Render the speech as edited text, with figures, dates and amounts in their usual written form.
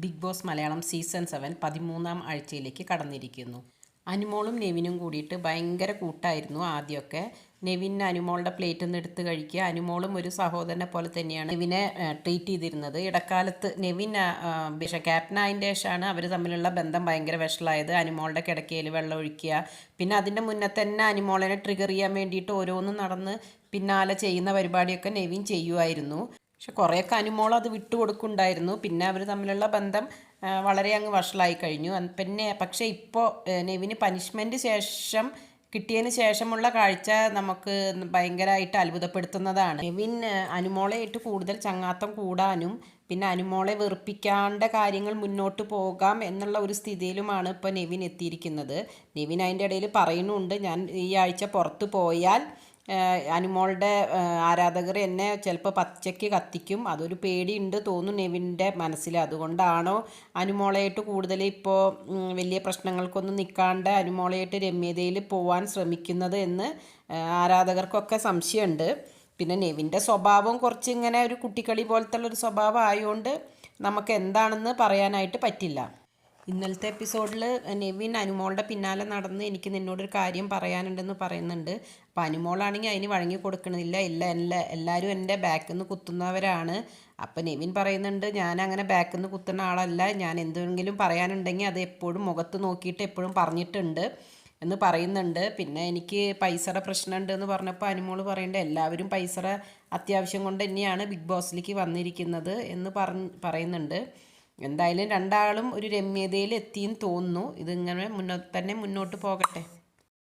Big Boss Malayalam season 7 13-ാം ആഴ്ചയിലേക്ക് കടന്നിരിക്കുന്നു. അനുമോളും നെവിനും കൂടിയിട്ട് ഭയങ്കര കൂട്ടായിരുന്നു ആദ്യമൊക്കെ. നെവിൻ അനുമോളുടെ പ്ലേറ്റിൽ നിന്ന് എടുത്ത് കഴിക്കുക. അനുമോളും ഒരു സഹോദരനെ പോലെ തന്നെയാണ് നെവിനെ ട്രീറ്റ് ചെയ്തിരുന്നത്. ഇടക്കാലത്ത് നെവിൻ ക്യാപ്റ്റനായതിൻ്റെ ശേഷമാണ് അവർ തമ്മിലുള്ള ബന്ധം ഭയങ്കര വഷളായത്. അനുമോളുടെ കിടക്കയിൽ വെള്ളം ഒഴിക്കുക, പിന്നെ അതിൻ്റെ മുന്നേ തന്നെ അനുമോളനെ ട്രിഗർ ചെയ്യാൻ വേണ്ടിയിട്ട് ഓരോന്നും നടന്ന് പിന്നാലെ ചെയ്യുന്ന പരിപാടിയൊക്കെ നെവിൻ ചെയ്യുമായിരുന്നു. പക്ഷെ കുറേയൊക്കെ അനുമോൾ അത് വിട്ടുകൊടുക്കുന്നുണ്ടായിരുന്നു. പിന്നെ അവർ തമ്മിലുള്ള ബന്ധം വളരെ അങ്ങ് വഷളായി കഴിഞ്ഞു. പിന്നെ പക്ഷേ ഇപ്പോൾ നെവിന് പനിഷ്മെൻറ്റ് ശേഷം കിട്ടിയതിന് ശേഷമുള്ള കാഴ്ച നമുക്ക് ഭയങ്കരമായിട്ട് അത്ഭുതപ്പെടുത്തുന്നതാണ്. നെവിൻ അനുമോളെയായിട്ട് കൂടുതൽ ചങ്ങാത്തം കൂടാനും പിന്നെ അനുമോളെ വെറുപ്പിക്കാണ്ട കാര്യങ്ങൾ മുന്നോട്ട് പോകാം എന്നുള്ള ഒരു സ്ഥിതിയിലുമാണ് ഇപ്പോൾ നെവിൻ എത്തിയിരിക്കുന്നത്. നെവിൻ അതിൻ്റെ ഇടയിൽ പറയുന്നുണ്ട്, ഞാൻ ഈ ആഴ്ച പുറത്ത് പോയാൽ അനുമോളുടെ ആരാധകർ എന്നെ ചിലപ്പോൾ പച്ചയ്ക്ക് കത്തിക്കും, അതൊരു പേടിയുണ്ട് തോന്നും നെവിൻ്റെ മനസ്സിൽ. അതുകൊണ്ടാണോ അനുമോളയായിട്ട് കൂടുതൽ ഇപ്പോൾ വലിയ പ്രശ്നങ്ങൾക്കൊന്നും നിൽക്കാണ്ട് അനുമോളയായിട്ട് രമ്യതയിൽ പോവാൻ ശ്രമിക്കുന്നത് എന്ന് ആരാധകർക്കൊക്കെ സംശയമുണ്ട്. പിന്നെ നെവിൻ്റെ സ്വഭാവം കുറച്ച് ഇങ്ങനെ ഒരു കുട്ടിക്കളി പോലത്തുള്ളൊരു സ്വഭാവം ആയതുകൊണ്ട് നമുക്ക് എന്താണെന്ന് പറയാനായിട്ട് പറ്റില്ല. ഇന്നലത്തെ എപ്പിസോഡിൽ നെവിൻ അനുമോളുടെ പിന്നാലെ നടന്ന് എനിക്ക് നിന്നോടൊരു കാര്യം പറയാനുണ്ടെന്ന് പറയുന്നുണ്ട്. അപ്പം അനുമോളാണെങ്കിൽ അതിന് വഴങ്ങി കൊടുക്കണില്ല. എല്ലാവരും എൻ്റെ ബാക്കിൽ നിന്ന് കുത്തുന്നവരാണ്. അപ്പം നെവിൻ പറയുന്നുണ്ട്, ഞാൻ അങ്ങനെ ബാക്കിൽ നിന്ന് കുത്തുന്ന ആളല്ല, ഞാൻ എന്തെങ്കിലും പറയാനുണ്ടെങ്കിൽ അത് എപ്പോഴും മുഖത്ത് നോക്കിയിട്ട് എപ്പോഴും പറഞ്ഞിട്ടുണ്ട് എന്ന് പറയുന്നുണ്ട്. പിന്നെ എനിക്ക് പൈസയുടെ പ്രശ്നമുണ്ട് എന്ന് പറഞ്ഞപ്പോൾ അനുമോൾ പറയുന്നുണ്ട്, എല്ലാവരും പൈസയുടെ അത്യാവശ്യം കൊണ്ട് തന്നെയാണ് ബിഗ് ബോസിലേക്ക് വന്നിരിക്കുന്നത് എന്ന് പറയുന്നുണ്ട്. എന്തായാലും രണ്ടാളും ഒരു രമ്യതയിൽ എത്തിയെന്ന് തോന്നുന്നു. ഇതിങ്ങനെ മുന്നോട്ട് പോകട്ടെ.